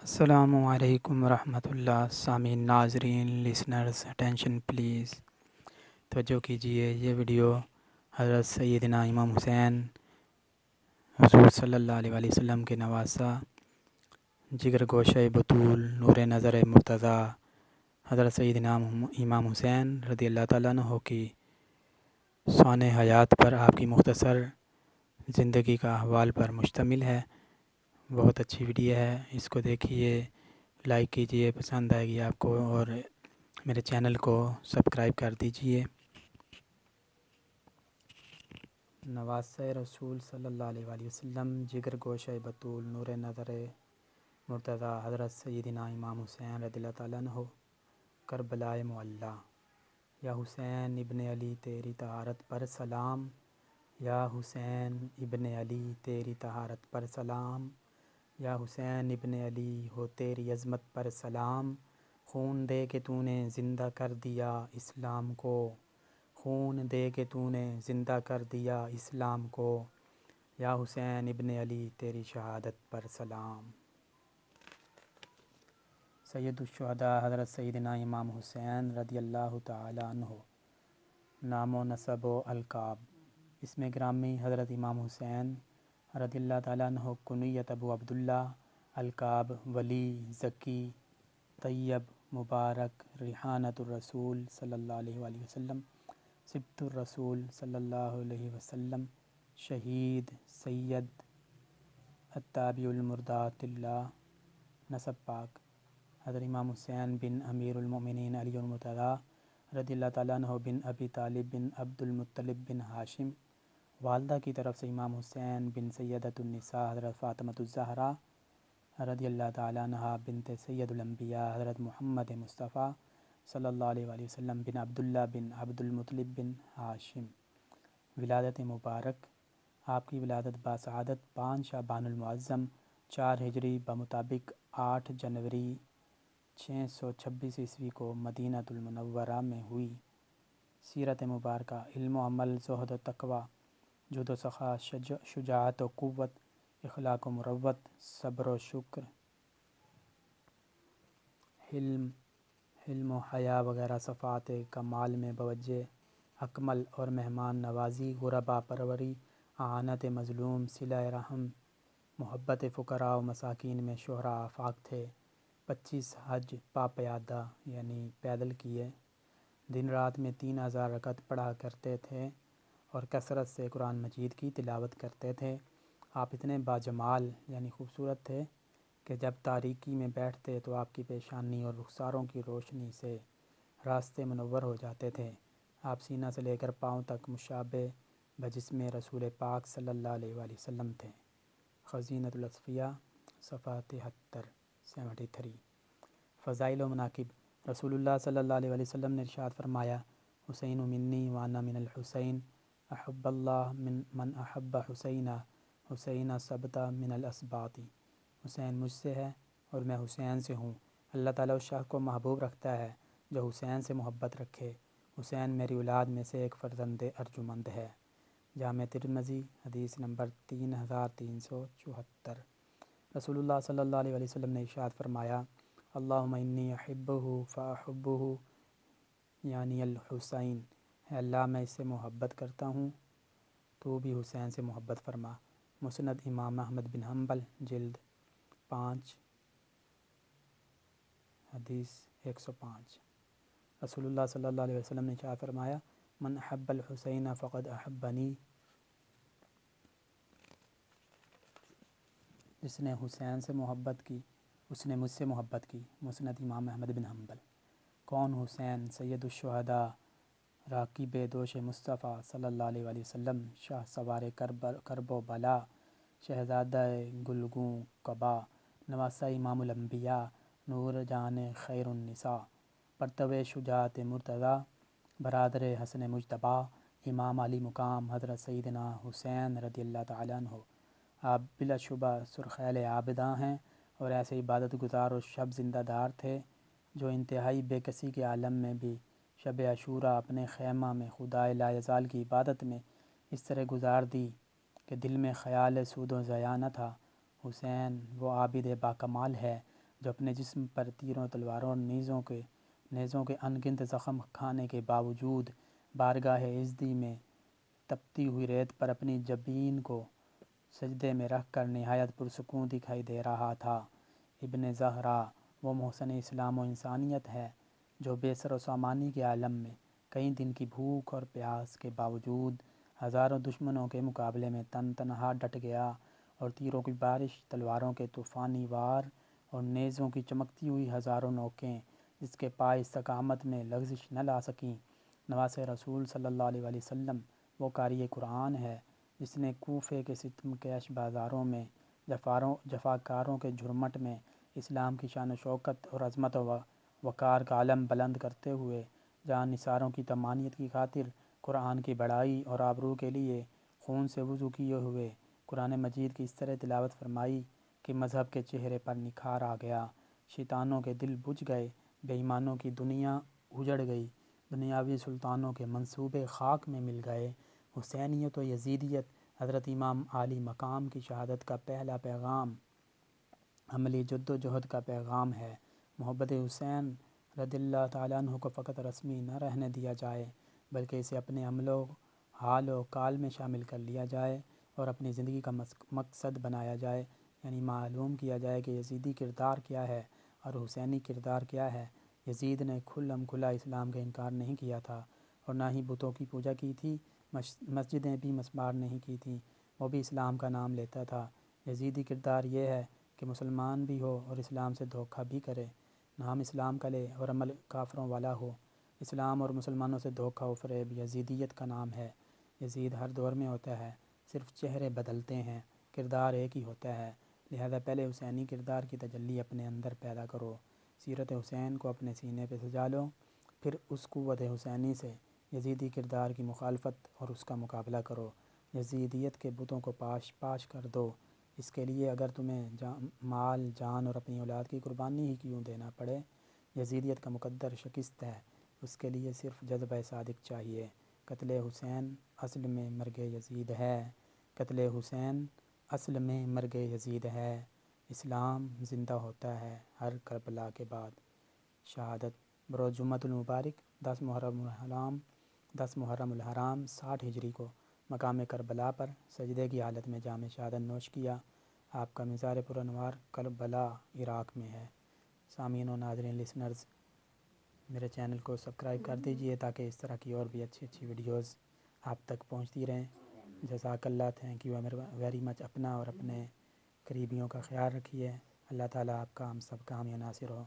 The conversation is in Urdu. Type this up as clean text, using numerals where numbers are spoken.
السلام علیکم ورحمۃ اللہ سامعین ناظرین لسنرز اٹینشن پلیز توجہ کیجیے۔ یہ ویڈیو حضرت سیدنا امام حسین حضور صلی اللہ علیہ وآلہ وسلم کے نواسہ جگر گوشہ بطول نور نظر مرتضیٰ حضرت سیدنا امام حسین رضی اللہ تعالیٰ عنہ کی سوان حیات پر آپ کی مختصر زندگی کا احوال پر مشتمل ہے۔ بہت اچھی ویڈیو ہے، اس کو دیکھیے، لائک کیجیے، پسند آئے گی آپ کو، اور میرے چینل کو سبسکرائب کر دیجیے۔ نواسہ رسول صلی اللہ علیہ وآلہ وسلم جگر گوشہ بطول نور نظر مرتضیٰ حضرت سیدنا امام حسین رضی اللہ تعالیٰ عنہ کربلائے معلیٰ۔ یا حسین ابن علی تیری طہارت پر سلام، یا حسین ابن علی تیری طہارت پر سلام، یا حسین ابن علی ہو تیری عظمت پر سلام۔ خون دے کے تو نے زندہ کر دیا اسلام کو، خون دے کے تو نے زندہ کر دیا اسلام کو، یا حسین ابن علی تیری شہادت پر سلام۔ سید الشہداء حضرت سیدنا امام حسین رضی اللہ تعالی عنہ۔ نام و نسب و القاب۔ اسم گرامی حضرت امام حسین رضی اللہ تعالیٰ عنہ، کنیت ابو عبداللہ، القاب ولی، ذکی، طیب، مبارک، ریحانۃ الرسول صلی اللہ علیہ وآلہ وسلم، سبط الرسول صلی اللہ علیہ وسلم، شہید، سید، التابع المردات اللہ۔ نسب پاک حضرت امام حسین بن امیر المؤمنین علی المرتضیٰ رضی اللہ تعالیٰ عنہ بن ابی طالب بن عبد المطلب بن ہاشم۔ والدہ کی طرف سے امام حسین بن سیدۃ النساء حضرت فاطمۃ الزہرا رضی اللہ تعالیٰ عنہا بنت سید الانبیاء حضرت محمد مصطفیٰ صلی اللہ علیہ وآلہ وسلم بن عبداللہ بن عبد المطلب بن ہاشم۔ ولادت مبارک آپ کی ولادت باسعادت 5 شعبان المعظم 4 ہجری بمطابق 8 جنوری 626 عیسوی کو مدینہ المنورہ میں ہوئی۔ سیرت مبارکہ علم و عمل، زہد و تقوی، جود و سخا، شجاعت و قوت، اخلاق و مروت، صبر و شکر، حلم و حیا وغیرہ صفات کمال میں بوجہ اکمل اور مہمان نوازی، غربا پروری، اعانت مظلوم، صلہ رحم، محبت فقراء و مساکین میں شہرا آفاق تھے۔ 25 حج پا پیادہ یعنی پیدل کیے، دن رات میں 3000 رکعت پڑھا کرتے تھے اور کثرت سے قرآن مجید کی تلاوت کرتے تھے۔ آپ اتنے باجمال یعنی خوبصورت تھے کہ جب تاریکی میں بیٹھتے تو آپ کی پیشانی اور رخساروں کی روشنی سے راستے منور ہو جاتے تھے۔ آپ سینہ سے لے کر پاؤں تک مشابہ بجسم رسول پاک صلی اللہ علیہ وآلہ وسلم تھے۔ خزینۃ الاصفیاء صفحہ 73 فضائل و مناقب رسول اللہ صلی اللہ علیہ وآلہ وسلم نے ارشاد فرمایا، حسین منی وانا من الحسین، احب اللہ من احب حسینہ، حسین ثبتہ من الاسباطی۔ حسین مجھ سے ہے اور میں حسین سے ہوں۔ اللہ تعالیٰ اس شخص کو محبوب رکھتا ہے جو حسین سے محبت رکھے۔ حسین میری اولاد میں سے ایک فرزند ارجمند ہے۔ جامع ترمذی حدیث نمبر 3374۔ رسول اللہ صلی اللہ علیہ وآلہ وسلم نے ارشاد فرمایا، اللہم انی احبہ فاحبہ یعنی الحسین، اے اللہ میں اس سے محبت کرتا ہوں تو بھی حسین سے محبت فرما۔ مسند امام احمد بن حنبل جلد 5 حدیث 105۔ رسول اللہ صلی اللہ علیہ وسلم نے ارشاد فرمایا، من احب الحسین فقد احبنی، جس نے حسین سے محبت کی اس نے مجھ سے محبت کی۔ مسند امام احمد بن حنبل۔ کون حسین؟ سید الشہداء، راکب دوش مصطفیٰ صلی اللہ علیہ وآلہ وسلم، شاہ سوار کرب و بلا، شہزادہ گلگوں قبا، نواسہ امام الانبیاء، نور جان خیر النساء، پرتو شجاعت مرتضیٰ، برادر حسن مجتبیٰ، امام علی مقام حضرت سیدنا حسین رضی اللہ تعالیٰ عنہ۔ آپ بلا شبہ سرخیل عابداں ہیں اور ایسے عبادت گزار اور شب زندہ دار تھے جو انتہائی بے کسی کے عالم میں بھی شب عاشوراء اپنے خیمہ میں خدائے لا یزال کی عبادت میں اس طرح گزار دی کہ دل میں خیال سود و ضیاع نہ تھا۔ حسین وہ عابد باکمال ہے جو اپنے جسم پر تیروں تلواروں اور نیزوں کے انگنت زخم کھانے کے باوجود بارگاہ عزتی میں تپتی ہوئی ریت پر اپنی جبین کو سجدے میں رکھ کر نہایت پرسکون دکھائی دے رہا تھا۔ ابن زہرا وہ محسن اسلام و انسانیت ہے جو بے سر و سامانی کے عالم میں کئی دن کی بھوک اور پیاس کے باوجود ہزاروں دشمنوں کے مقابلے میں تنہا ڈٹ گیا اور تیروں کی بارش، تلواروں کے طوفانی وار اور نیزوں کی چمکتی ہوئی ہزاروں نوکیں جس کے پائے استقامت میں لغزش نہ لا سکیں۔ نواز رسول صلی اللہ علیہ وسلم وہ قاری قرآن ہے جس نے کوفے کے ستم کش بازاروں میں جفاکاروں کے جھرمٹ میں اسلام کی شان و شوکت اور عظمت و وقار کا علم بلند کرتے ہوئے جان نثاروں کی تمانیت کی خاطر قرآن کی بڑائی اور آبرو کے لیے خون سے وضو کیے ہوئے قرآن مجید کی اس طرح تلاوت فرمائی کہ مذہب کے چہرے پر نکھار آ گیا، شیطانوں کے دل بجھ گئے، بے ایمانوں کی دنیا اجڑ گئی، دنیاوی سلطانوں کے منصوبے خاک میں مل گئے۔ حسینیت و یزیدیت حضرت امام عالی مقام کی شہادت کا پہلا پیغام عملی جد و جہد کا پیغام ہے۔ محبت حسین رضی اللہ تعالیٰ عنہ کو فقط رسمی نہ رہنے دیا جائے بلکہ اسے اپنے عمل و حال و قال میں شامل کر لیا جائے اور اپنی زندگی کا مقصد بنایا جائے، یعنی معلوم کیا جائے کہ یزیدی کردار کیا ہے اور حسینی کردار کیا ہے۔ یزید نے کھلا اسلام کا انکار نہیں کیا تھا اور نہ ہی بتوں کی پوجا کی تھی، مسجدیں بھی مسمار نہیں کی تھیں، وہ بھی اسلام کا نام لیتا تھا۔ یزیدی کردار یہ ہے کہ مسلمان بھی ہو اور اسلام سے دھوکہ بھی کرے، نام اسلام کا لے اور عمل کافروں والا ہو۔ اسلام اور مسلمانوں سے دھوکہ و فریب یزیدیت کا نام ہے۔ یزید ہر دور میں ہوتا ہے، صرف چہرے بدلتے ہیں، کردار ایک ہی ہوتا ہے۔ لہذا پہلے حسینی کردار کی تجلی اپنے اندر پیدا کرو، سیرت حسین کو اپنے سینے پہ سجا لو، پھر اس قوت حسینی سے یزیدی کردار کی مخالفت اور اس کا مقابلہ کرو، یزیدیت کے بتوں کو پاش کر دو۔ اس کے لیے اگر تمہیں مال، جان اور اپنی اولاد کی قربانی ہی کیوں دینا پڑے، یزیدیت کا مقدر شکست ہے، اس کے لیے صرف جذبہ صادق چاہیے۔ قتل حسین اصل میں مرگ یزید ہے، قتل حسین اصل میں مرگ یزید ہے، اسلام زندہ ہوتا ہے ہر کربلا کے بعد۔ شہادت بروز جمعۃ المبارک 10 محرم الحرام 60 ہجری کو مقام کربلا پر سجدے کی حالت میں جام شہادت نوش کیا۔ آپ کا مزار پر انوار کربلا عراق میں ہے۔ سامعین و ناظرین لسنرز، میرے چینل کو سبسکرائب کر دیجئے تاکہ اس طرح کی اور بھی اچھی ویڈیوز آپ تک پہنچتی رہیں۔ جزاک اللہ، تھینک یو ویری مچ۔ اپنا اور اپنے قریبیوں کا خیال رکھیے۔ اللہ تعالیٰ آپ کا ہم سب کا حامی و ناصر ہو۔